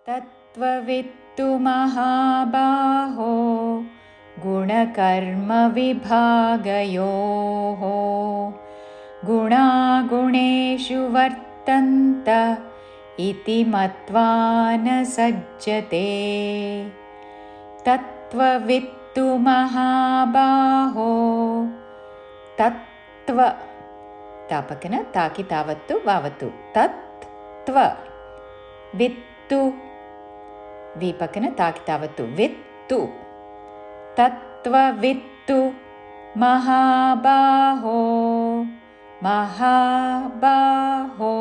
तत्त्ववित्तु महाबाहो गुणकर्मविभागयोः गुणागुणेषु वर्तन्त इति मत्वा न सज्जते। तत्त्ववित्तु महाबाहो तत्त्व तापकन ताकि तावत्तु वावत्तु तत्त्व वित्तु विपकन ताकि तावत्तु वित्तु तत्त्ववित्तु महाबाहो महाबाहो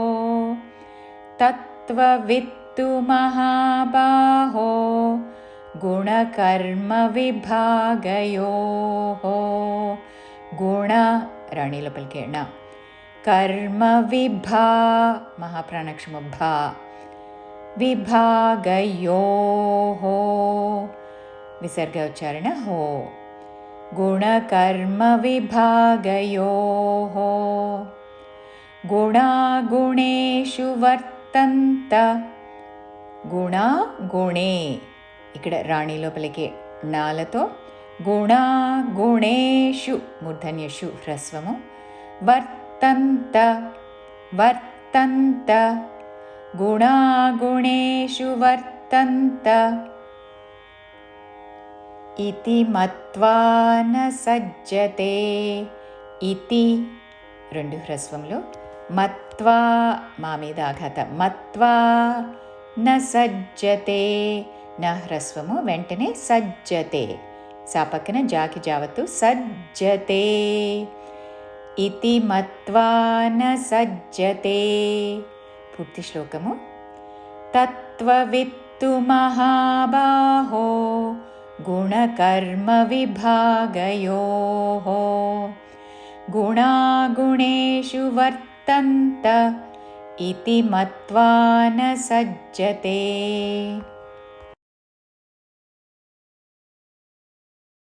तत्त्ववित्तु महाबाहो गुणकर्मविभागयोः गुण राणीलपल्केण कर्मविभा महाप्राणाक्षम भा विभागयोः विसर्ग उच्चारण हो गुणकर्मविभागयोः गुणागुणेषु वर्तन्त गुणा गुणे इक्कड राणी लोपलिके नालतो गुणागुणेषु मूर्धन्यषु ह्रस्वमु वर्तन्त वर्तन्त गुणागुणेषु वर्तन्त इति मत्वा न सज्जते इति రెండు హ్రస్వంలో మత్వా మా మీద ఆఘాత మత్వా న సజ్జతే న హ్రస్వము వెంటనే సజ్జతే సా పక్కన జాకి జావత్తు సజ్జతే ఇతి మత్వా న సజ్జతే పూర్తి శ్లోకము తత్వవిత్తు మహాబాహో गुणकर्मविभागयोः गुणागुणेषु वर्तन्त इति मत्वा न सज्जते।